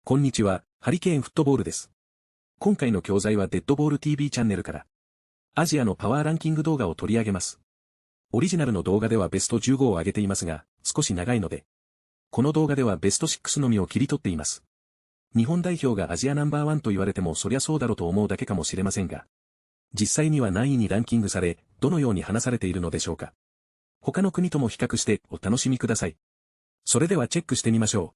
こんにちは、ハリケーンフットボールです。今回の教材はDeadBall TV チャンネルから、アジアのパワーランキング動画を取り上げます。オリジナルの動画ではベスト15を上げていますが、少し長いので、この動画ではベスト6のみを切り取っています。日本代表がアジアナンバーワンと言われてもそりゃそうだろうと思うだけかもしれませんが、実際には何位にランキングされ、どのように話されているのでしょうか。他の国とも比較してお楽しみください。それではチェックしてみましょう。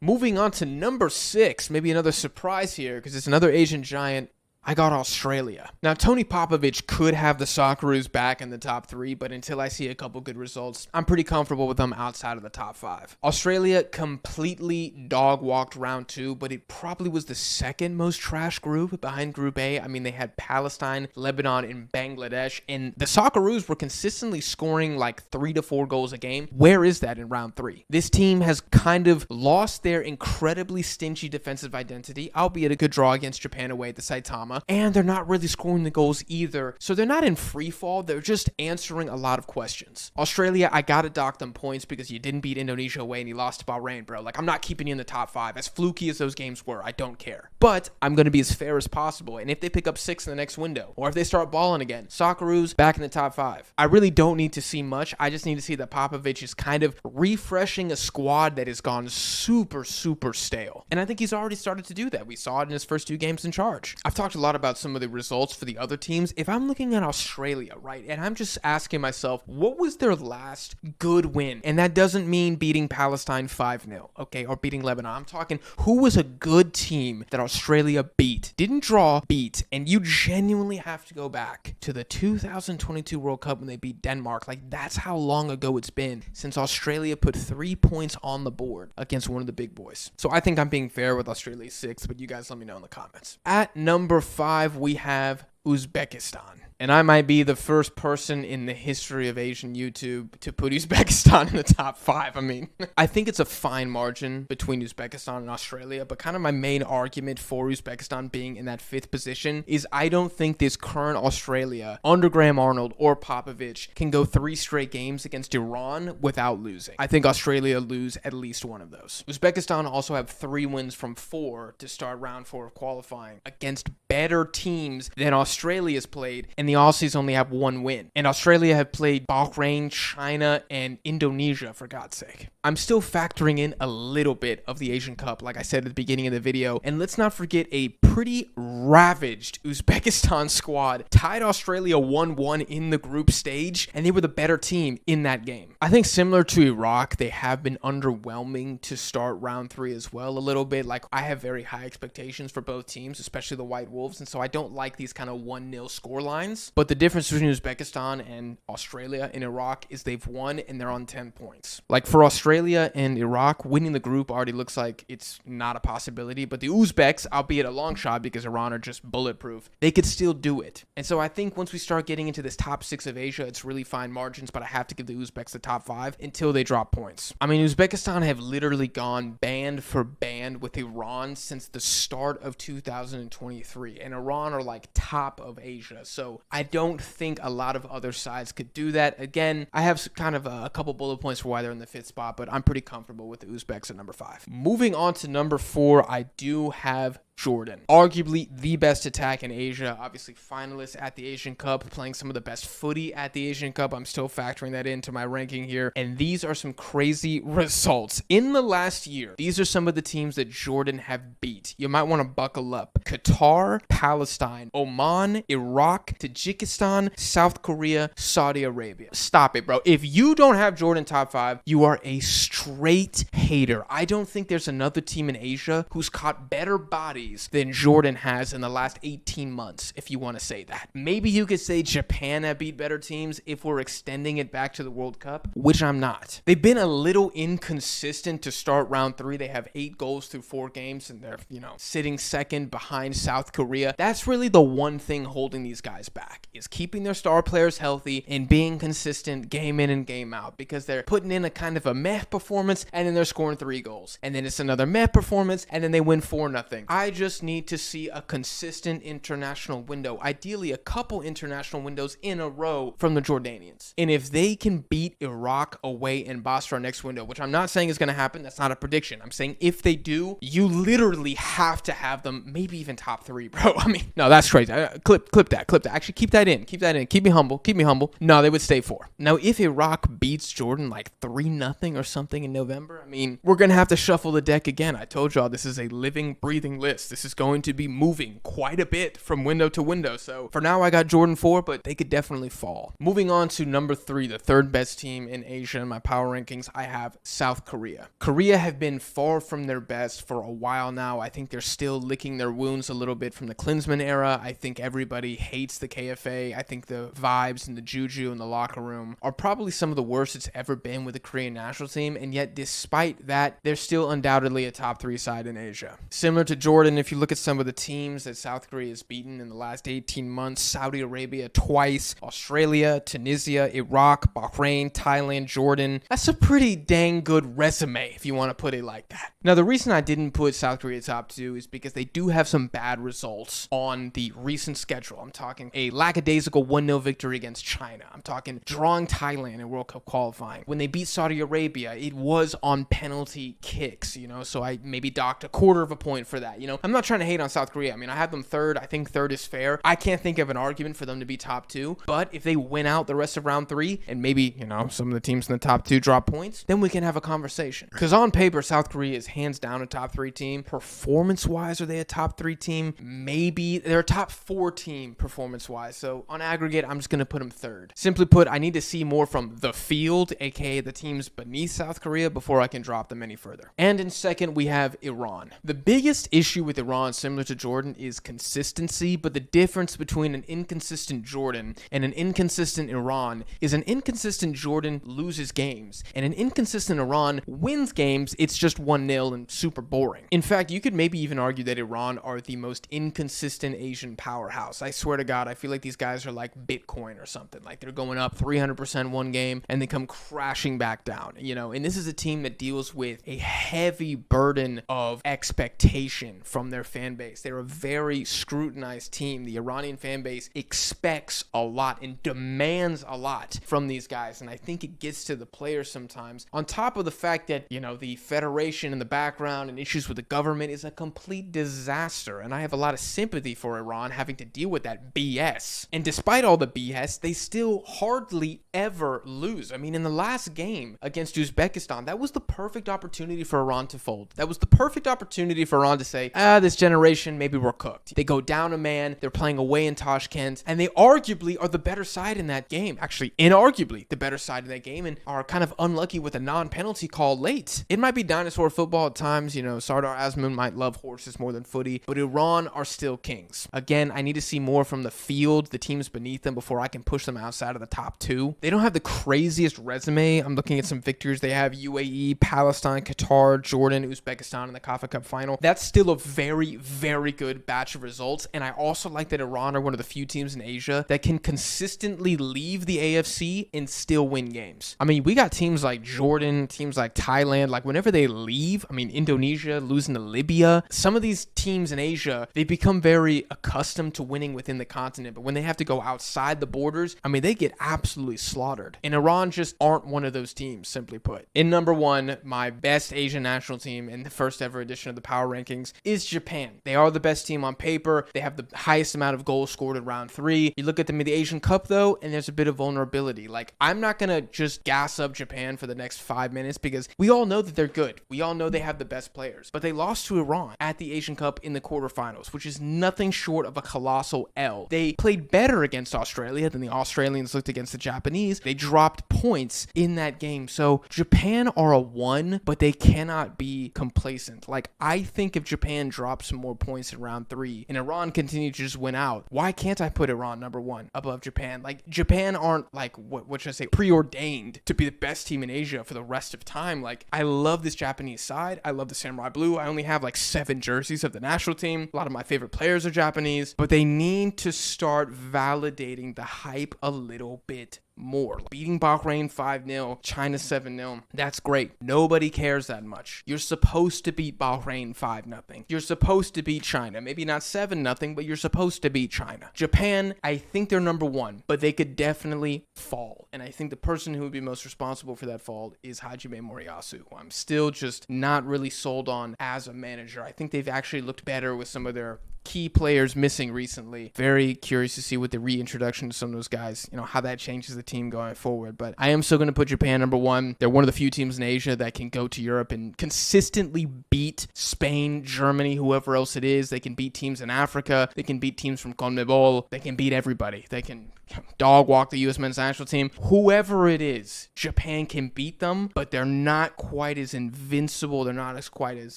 Moving on to number 6, maybe another surprise here because it's another Asian giant. I got Australia. Now, Tony Popovich could have the Socceroos back in the top 3, but until I see a couple good results, I'm pretty comfortable with them outside of the top 5. Australia completely dog-walked round 2, but it probably was the second most trash group behind Group A. I mean, they had Palestine, Lebanon, and Bangladesh, and the Socceroos were consistently scoring like 3 to 4 goals a game. Where is that in round 3? This team has kind of lost their incredibly stingy defensive identity, albeit a good draw against Japan away at the Saitama. And they're not really scoring the goals either. So they're not in free fall. They're just answering a lot of questions. Australia, I gotta dock them points because you didn't beat Indonesia away and you lost to Bahrain, bro. Like, I'm not keeping you in the top 5. As fluky as those games were, I don't care. But I'm gonna be as fair as possible. And if they pick up 6 in the next window, or if they start balling again, Socceroos back in the top 5. I really don't need to see much. I just need to see that Popovich is kind of refreshing a squad that has gone super stale. And I think he's already started to do that. We saw it in his first 2 games in charge. I've talked a lot about some of the results for the other teams. If I'm looking at Australia, right, and I'm just asking myself, what was their last good win? And that doesn't mean beating Palestine 5-0, okay, or beating Lebanon. I'm talking who was a good team that Australia beat, didn't draw, beat, and you genuinely have to go back to the 2022 World Cup when they beat Denmark. Like, that's how long ago it's been since Australia put 3 points on the board against one of the big boys. So I think I'm being fair with Australia 6, but you guys let me know in the comments. At number 5, we have Uzbekistan. And I might be the first person in the history of Asian YouTube to put Uzbekistan in the top 5. I mean, I think it's a fine margin between Uzbekistan and Australia, but kind of my main argument for Uzbekistan being in that 5th position is I don't think this current Australia, under Graham Arnold or Popovich, can go 3 straight games against Iran without losing. I think Australia lose at least one of those. Uzbekistan also have 3 wins from 4 to start round 4 of qualifying against better teams than Australia's played, and the Aussies only have 1 win. And Australia have played Bahrain, China, and Indonesia, for God's sake. I'm still factoring in a little bit of the Asian Cup, like I said at the beginning of the video. And let's not forget a pretty ravaged Uzbekistan squad tied Australia 1-1 in the group stage, and they were the better team in that game. I think similar to Iraq, they have been underwhelming to start round 3 as well a little bit. Like, I have very high expectations for both teams, especially the White Wolves, and so I don't like these kind of 1-0 score lines. But the difference between Uzbekistan and Australia and Iraq is they've won and they're on 10 points. Like, for Australia and Iraq, winning the group already looks like it's not a possibility, but the Uzbeks, albeit a long shot because Iran are just bulletproof, they could still do it. And so I think once we start getting into this top 6 of Asia, it's really fine margins, but I have to give the Uzbeks the top 5 until they drop points. I mean, Uzbekistan have literally gone band for band with Iran since the start of 2023, and Iran are like top of Asia, so I don't think a lot of other sides could do that. Again, I have kind of a couple bullet points for why they're in the 5th spot, but I'm pretty comfortable with the Uzbeks at number 5. Moving on to number 4, I do have Jordan. Arguably the best attack in Asia, obviously finalists at the Asian Cup, playing some of the best footy at the Asian Cup. I'm still factoring that into my ranking here, and these are some crazy results. In the last year, these are some of the teams that Jordan have beat. You might want to buckle up. Qatar, Palestine, Oman, Iraq, Tajikistan, South Korea, Saudi Arabia. Stop it, bro. If you don't have Jordan top 5, you are a straight hater. I don't think there's another team in Asia who's caught better bodies than Jordan has in the last 18 months, if you want to say that. Maybe you could say Japan have beat better teams if we're extending it back to the World Cup, which I'm not. They've been a little inconsistent to start round 3. They have 8 goals through 4 games, and they're, sitting second behind South Korea. That's really the one thing holding these guys back, is keeping their star players healthy and being consistent game in and game out, because they're putting in a kind of a meh performance, and then they're scoring 3 goals. And then it's another meh performance, and then they win 4-0. I just need to see a consistent international window, ideally a couple international windows in a row from the Jordanians. And if they can beat Iraq away in Basra next window, which I'm not saying is going to happen, that's not a prediction. I'm saying if they do, you literally have to have them maybe even top 3, bro. I mean, no, that's crazy. Clip that. Actually, keep that in. Keep me humble. No, they would stay 4. Now, if Iraq beats Jordan like 3-0 or something in November, I mean, we're going to have to shuffle the deck again. I told y'all this is a living, breathing list. This is going to be moving quite a bit from window to window. So for now, I got Jordan 4, but they could definitely fall. Moving on to number 3, the third best team in Asia in my power rankings, I have South Korea. Korea have been far from their best for a while now. I think they're still licking their wounds a little bit from the Klinsmann era. I think everybody hates the KFA. I think the vibes and the juju in the locker room are probably some of the worst it's ever been with the Korean national team, and yet despite that, they're still undoubtedly a top 3 side in Asia. Similar to Jordan, if you look at some of the teams that South Korea has beaten in the last 18 months, Saudi Arabia twice, Australia, Tunisia, Iraq, Bahrain, Thailand, Jordan, that's a pretty dang good resume if you want to put it like that. Now, the reason I didn't put South Korea top 2 is because they do have some bad results on the recent schedule. I'm talking a lackadaisical 1-0 victory against China. I'm talking drawing Thailand in World Cup qualifying. When they beat Saudi Arabia, it was on penalty kicks, so I maybe docked a quarter of a point for that. I'm not trying to hate on South Korea. I mean, I have them 3rd. I think 3rd is fair. I can't think of an argument for them to be top 2, but if they win out the rest of round 3 and maybe, some of the teams in the top 2 drop points, then we can have a conversation. Because on paper, South Korea is hands down a top 3 team. Performance-wise, are they a top 3 team? Maybe. They're a top 4 team performance-wise. So on aggregate, I'm just going to put them 3rd. Simply put, I need to see more from the field, aka the teams beneath South Korea, before I can drop them any further. And in 2nd, we have Iran. The biggest issue with Iran, similar to Jordan, is consistency, but the difference between an inconsistent Jordan and an inconsistent Iran is an inconsistent Jordan loses games, and an inconsistent Iran wins games. It's just 1-0 and super boring. In fact, you could maybe even argue that Iran are the most inconsistent Asian powerhouse. I swear to God, I feel like these guys are like Bitcoin or something. Like they're going up 300% one game and they come crashing back down, and this is a team that deals with a heavy burden of expectation from their fan base. They're a very scrutinized team. The Iranian fan base expects a lot and demands a lot from these guys, and I think it gets to the players sometimes. On top of the fact that, the federation in the background and issues with the government is a complete disaster, and I have a lot of sympathy for Iran having to deal with that BS. And despite all the BS, they still hardly ever lose. I mean, in the last game against Uzbekistan, that was the perfect opportunity for Iran to fold. That was the perfect opportunity for Iran to say, this generation, maybe we're cooked. They go down a man, they're playing away in Tashkent, and they arguably are the better side in that game. Actually, inarguably the better side in that game, and are kind of unlucky with a non-penalty call late. It might be dinosaur football at times, Sardar Azmoun might love horses more than footy, but Iran are still kings. Again, I need to see more from the field, the teams beneath them, before I can push them outside of the top 2. They don't have the craziest resume. I'm looking at some victories. They have UAE, Palestine, Qatar, Jordan, Uzbekistan in the CAF Cup final. That's still a very, very good batch of results, and I also like that Iran are one of the few teams in Asia that can consistently leave the AFC and still win games. I mean, we got teams like Jordan, teams like Thailand, like whenever they leave, Indonesia losing to Libya, some of these teams in Asia, they become very accustomed to winning within the continent, but when they have to go outside the borders, they get absolutely slaughtered. And Iran just aren't one of those teams, simply put. In number 1, my best Asian national team in the first ever edition of the Power Rankings is Japan. They are the best team on paper. They have the highest amount of goals scored in round 3. You look at them in the Asian Cup though, and there's a bit of vulnerability. Like, I'm not gonna just gas up Japan for the next 5 minutes because we all know that they're good. We all know they have the best players, but they lost to Iran at the Asian Cup in the quarterfinals, which is nothing short of a colossal L. They played better against Australia than the Australians looked against the Japanese. They dropped points in that game. So Japan are a 1, but they cannot be complacent. Like, I think if Japan drops some more points in round 3 and Iran continues to just win out, why can't I put Iran number 1 above Japan? Like, Japan aren't like, what should I say, preordained to be the best team in Asia for the rest of time. Like, I love this Japanese side. I love the Samurai Blue. I only have like 7 jerseys of the national team. A lot of my favorite players are Japanese, but they need to start validating the hype a little bit more. Beating Bahrain 5-0, China 7-0, that's great. Nobody cares that much. You're supposed to beat Bahrain 5-0. You're supposed to beat China. Maybe not 7-0, but you're supposed to beat China. Japan, I think they're number one, but they could definitely fall. And I think the person who would be most responsible for that fall is Hajime Moriyasu, who I'm still just not really sold on as a manager. I think they've actually looked better with some of their key players missing recently. Very curious to see with the reintroduction to some of those guys, how that changes the team going forward. But I am still going to put Japan number one. They're one of the few teams in Asia that can go to Europe and consistently beat Spain, Germany, whoever else it is. They can beat teams in Africa. They can beat teams from CONMEBOL. They can beat everybody. They can dog walk the U.S. men's national team. Whoever it is, Japan can beat them, but they're not quite as invincible. They're not quite as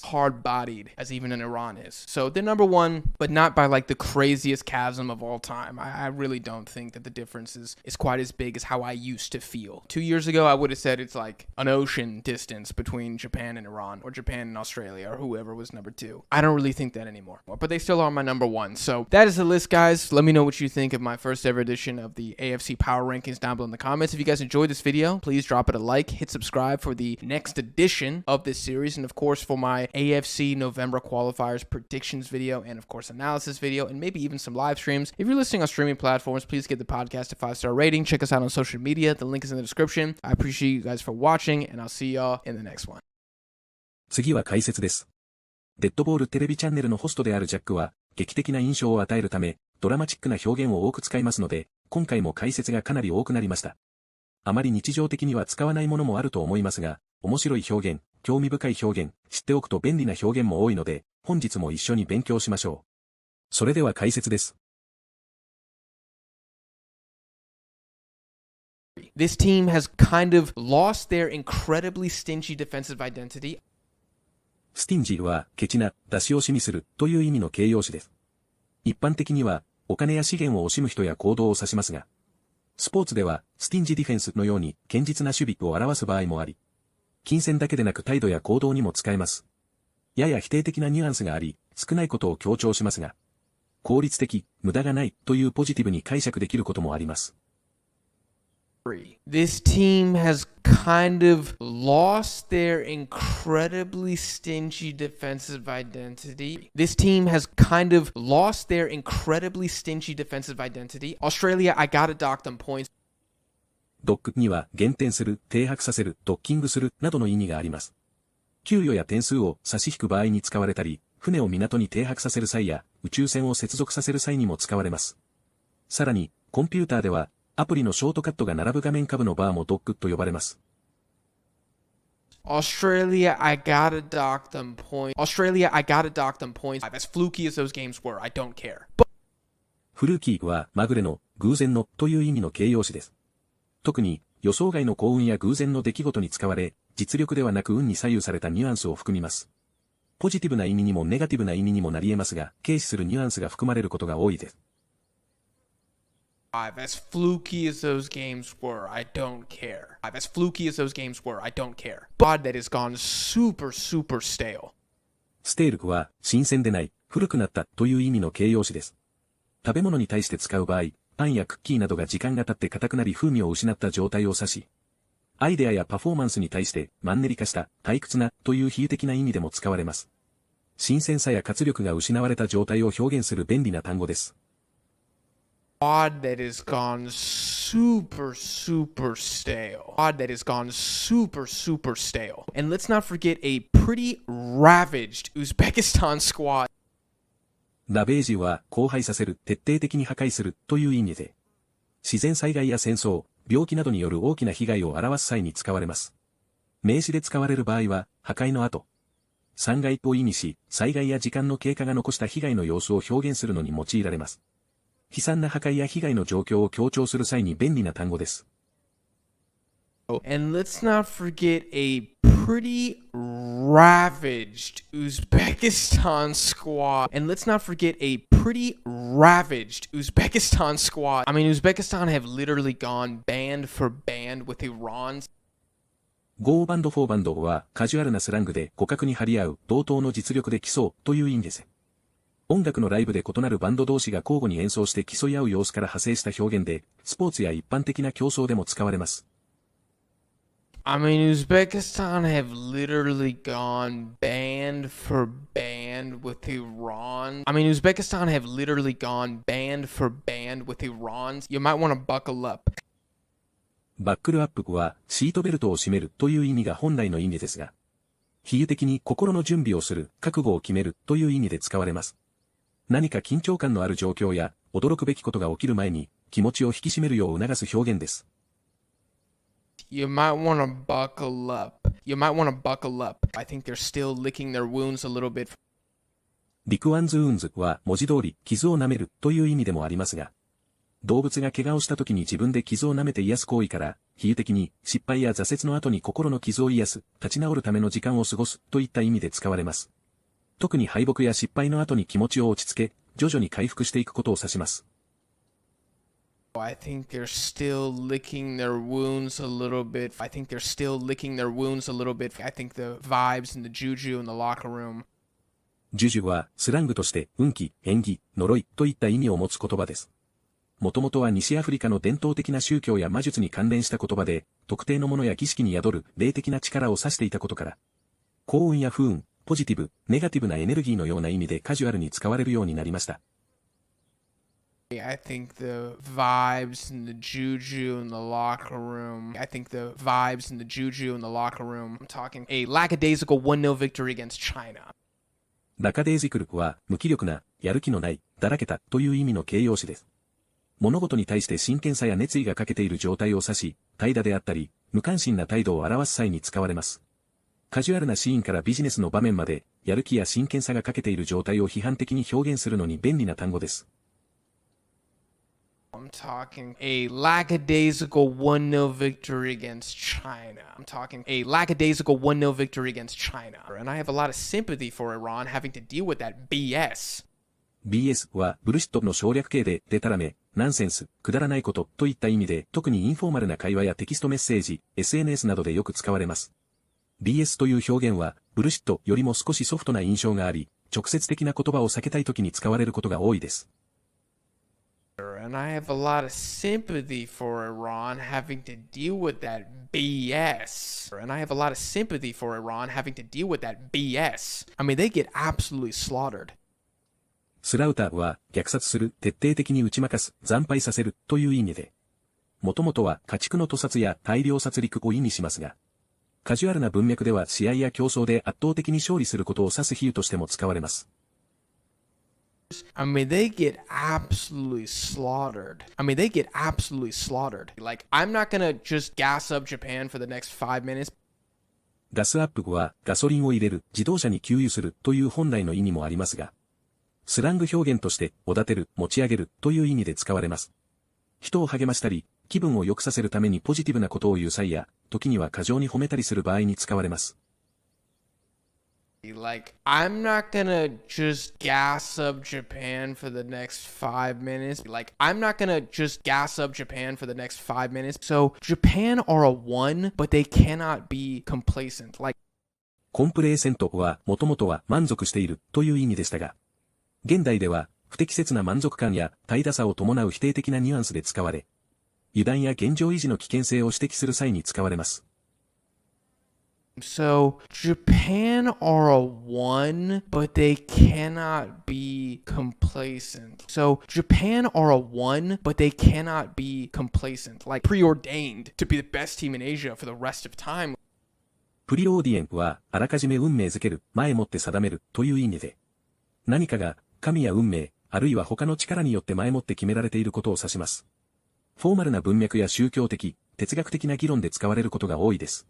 hard-bodied as even an Iran is. So they're number one, but not by like the craziest chasm of all time. I really don't think that the difference is quite as big as how I used to feel. 2 years ago, I would have said it's like an ocean distance between Japan and Iran, or Japan and Australia, or whoever was number two. I don't really think that anymore, but they still are my number one. So that is the list, guys. Let me know what you think of my first ever edition of the AFC Power Rankings down below in the comments. If you guys enjoyed this video, please drop it a like, hit subscribe for the next edition of this series, and of course for my AFC November qualifiers predictions video, and of course analysis video, and maybe even some live streams. If you're listening on streaming platforms, please give the podcast a 5-star rating. Check us out on social media. The link is in the description. I appreciate you guys for watching, and I'll see y'all in the next one. 次は解説です。デッドボールテレビチャンネルのホストであるジャックは、劇的な印象を与えるため、ドラマチックな表現を多く使いますので、今回も解説がかなり多くなりました。あまり日常的には使わないものもあると思いますが、面白い表現、興味深い表現、知っておくと便利な表現も多いので、本日も一緒に勉強しましょう。それでは解説です。This team has kind of lost their incredibly stingy defensive identity. スティンジーはケチな、出し惜しみするという意味の形容詞です。一般的には、お金や資源を惜しむ人や行動を指しますが、スポーツでは、スティンジディフェンスのように堅実な守備を表す場合もあり、金銭だけでなく態度や行動にも使えます。やや否定的なニュアンスがあり、少ないことを強調しますが、効率的、無駄がないというポジティブに解釈できることもあります。This team has kind of lost their incredibly stingy defensive identity. This team has kind of lost their incredibly stingy defensive identity. Australia, I gotta dock them points. ドックには減点する、停泊させる、ドッキングするなどの意味があります。給与や点数を差し引く場合に使われたり、船を港に停泊させる際や宇宙船を接続させる際にも使われます。さらに、コンピューターでは、アプリのショートカットが並ぶ画面下部のバーもドックと呼ばれます。Australia, I gotta dock them points. Australia, I gotta dock them points. As fluky as those games were, I don't care. フルーキーはまぐれの、偶然のという意味の形容詞です。特に予想外の幸運や偶然の出来事に使われ、実力ではなく運に左右されたニュアンスを含みます。ポジティブな意味にもネガティブな意味にもなり得ますが、軽視するニュアンスが含まれることが多いです。As fluky as those games were, I don't care. As fluky as those games were, I don't care. But that has gone super stale. ステールは新鮮でない、古くなったという意味の形容詞です。食べ物に対して使う場合、パンやクッキーなどが時間が経って硬くなり風味を失った状態を指し、アイデアやパフォーマンスに対してマンネリ化した退屈なという比喩的な意味でも使われます。新鮮さや活力が失われた状態を表現する便利な単語です。Odd that has gone super stale. Odd that has gone super stale. And let's not forget a pretty ravaged Uzbekistan squad. ラベージは荒廃させる、徹底的に破壊するという意味で、自然災害や戦争、病気などによる大きな被害を表す際に使われます。名詞で使われる場合は、破壊の後、災害を意味し、災害や時間の経過が残した被害の様子を表現するのに用いられます。悲惨な破壊や被害の状況を強調する際に便利な単語です。And let's not forget a pretty ravaged Uzbekistan squad. And let's not forget a pretty ravaged Uzbekistan squad. I mean, Uzbekistan have literally gone band for band with Iran. Go band for band はカジュアルなスラングで互角に張り合う同等の実力で競うという意味です。音楽のライブで異なるバンド同士が交互に演奏して競い合う様子から派生した表現で、スポーツや一般的な競争でも使われます。I mean, Uzbekistan have literally gone band for band with Iran. I mean, Uzbekistan have literally gone band for band with Iran. You might want to buckle up. バックルアップはシートベルトを締めるという意味が本来の意味ですが、比喩的に心の準備をする、覚悟を決めるという意味で使われます。何か緊張感のある状況や驚くべきことが起きる前に気持ちを引き締めるよう促す表現です。You might want to buckle up. You might want to buckle up. I think they're still licking their wounds a little bit. リクワンズウーンズは文字通り傷を舐めるという意味でもありますが、動物が怪我をした時に自分で傷を舐めて癒す行為から、比喩的に失敗や挫折の後に心の傷を癒す、立ち直るための時間を過ごすといった意味で使われます。特に敗北や失敗の後に気持ちを落ち着け、徐々に回復していくことを指します。I think they're still licking their wounds a little bit. I think they're still licking their wounds a little bit. I think the vibes and the juju in the locker room. ジュジュはスラングとして運気、縁起、呪いといった意味を持つ言葉です。もともとは西アフリカの伝統的な宗教や魔術に関連した言葉で、特定のものや儀式に宿る霊的な力を指していたことから、幸運や不運、ポジティブ、ネガティブなエネルギーのような意味でカジュアルに使われるようになりました。I think the vibes and the juju in the locker room. I think the vibes and the juju in the locker room. I'm talking a lackadaisical 1-0 victory against China. ラカデージクルは無気力な、やる気のない、だらけたという意味の形容詞です。物事に対して真剣さや熱意が欠けている状態を指し、怠惰であったり、無関心な態度を表す際に使われます。カジュアルなシーンからビジネスの場面まで、やる気や真剣さが欠けている状態を批判的に表現するのに便利な単語です。I'm talking a lackadaisical 1-0 victory against China. I'm talking a lackadaisical 1-0 victory against China. And I have a lot of sympathy for Iran having to deal with that BS. BS はブルシットの省略形で、デタラメ、ナンセンス、くだらないことといった意味で、特にインフォーマルな会話やテキストメッセージ、SNS などでよく使われます。BS という表現は、ブルシットよりも少しソフトな印象があり、直接的な言葉を避けたいときに使われることが多いです。And I have a lot of sympathy for Iran having to deal with that BS. And I have a lot of sympathy for Iran having to deal with that BS. I mean, they get absolutely slaughtered. スラウターは虐殺する、徹底的に打ち負かす、惨敗させるという意味で、もともとは家畜の屠殺や大量殺戮を意味しますが、カジュアルな文脈では試合や競争で圧倒的に勝利することを指す比喩としても使われます。I mean, they get absolutely slaughtered. I mean, they get absolutely slaughtered. Like, I'm not gonna just gas up Japan for the next 5 minutes. ガスアップはガソリンを入れる、自動車に給油するという本来の意味もありますが、スラング表現として、おだてる、持ち上げるという意味で使われます。人を励ましたり、気分を良くさせるためにポジティブなことを言う際や、時には過剰に褒めたりする場合に使われます。Like, I'm not gonna just gas up Japan for the next 5 minutes. Like, I'm not gonna just gas up Japan for the next 5 minutes. So, Japan are a 1, but they cannot be complacent. Like, コンプレーセントはもともとは満足しているという意味でしたが、現代では不適切な満足感や怠惰さを伴う否定的なニュアンスで使われ、油断や現状維持の危険性を指摘する際に使われます。So, Japan are a 1, but they cannot be complacent. So, Japan are a 1, but they cannot be complacent. Like, preordained to be the best team in Asia for the rest of time. プリオーディエンはあらかじめ運命づける、前もって定めるという意味で、何かが神や運命、あるいは他の力によって前もって決められていることを指します。フォーマルな文脈や宗教的、哲学的な議論で使われることが多いです。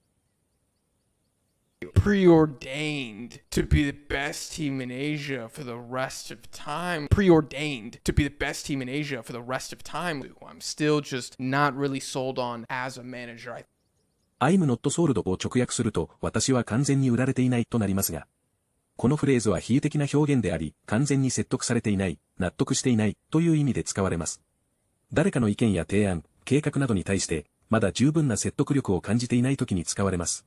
Preordained to be the best team in Asia for the rest of time. Preordained to be the best team in Asia for the rest of time. I'm still just not really sold on as a manager. I'm not sold を直訳すると、私は完全に売られていないとなりますが、このフレーズは比喩的な表現であり、完全に説得されていない、納得していないという意味で使われます。誰かの意見や提案、計画などに対して、まだ十分な説得力を感じていないときに使われます。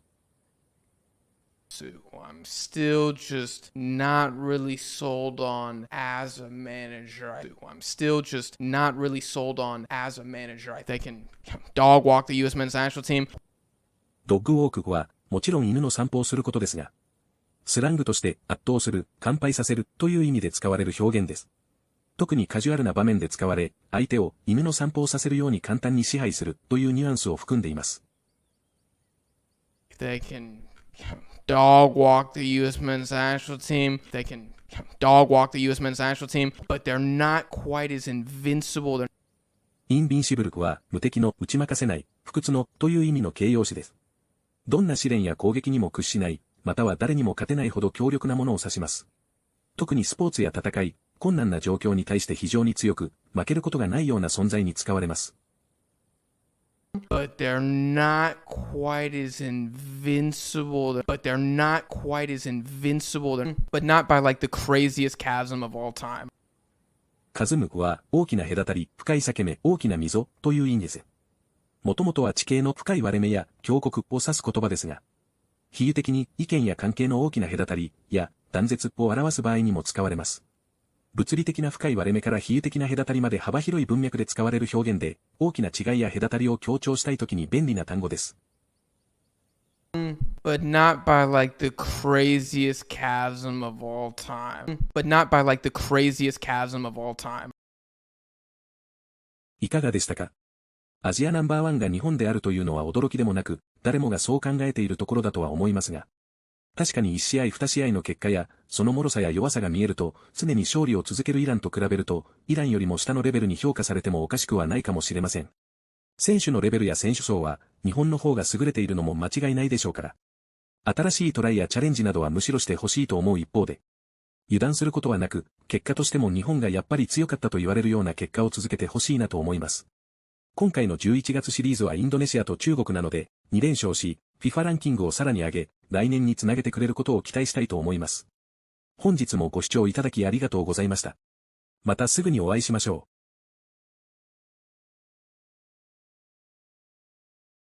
I'm still just not really sold on as a manager. I'm still just not really sold on as a manager. They can dog walk the US men's national team. ドッグウォークはもちろん犬の散歩をすることですが、スラングとして圧倒する、完敗させるという意味で使われる表現です。特にカジュアルな場面で使われ、相手を犬の散歩をさせるように簡単に支配するというニュアンスを含んでいます。They can dog walk the US men's national team. They can dog walk the US men's national team, but they're not quite as invincible. インビンシブルは無敵の打ち負かせない、不屈のという意味の形容詞です。どんな試練や攻撃にも屈しない、または誰にも勝てないほど強力なものを指します。特にスポーツや戦い、困難な状況に対して非常に強く、負けることがないような存在に使われます。But they're not quite as invincible. But not by like the craziest chasm of all time. カズムは大きな隔たり、深い裂け目、大きな溝という意味です。もともとは地形の深い割れ目や峡谷を指す言葉ですが、比喩的に意見や関係の大きな隔たりや断絶を表す場合にも使われます。物理的な深い割れ目から比喩的な隔たりまで幅広い文脈で使われる表現で、大きな違いや隔たりを強調したいときに便利な単語です。But not by like the craziest chasm of all time. いかがでしたか？アジアナンバーワンが日本であるというのは驚きでもなく、誰もがそう考えているところだとは思いますが、確かに1試合2試合の結果や、その脆さや弱さが見えると、常に勝利を続けるイランと比べると、イランよりも下のレベルに評価されてもおかしくはないかもしれません。選手のレベルや選手層は、日本の方が優れているのも間違いないでしょうから。新しいトライやチャレンジなどはむしろしてほしいと思う一方で、油断することはなく、結果としても日本がやっぱり強かったと言われるような結果を続けてほしいなと思います。今回の11月シリーズはインドネシアと中国なので、2連勝し、FIFA ランキングをさらに上げ、来年につなげてくれることを期待したいと思います。本日もご視聴いただきありがとうございました。またすぐにお会いしましょう。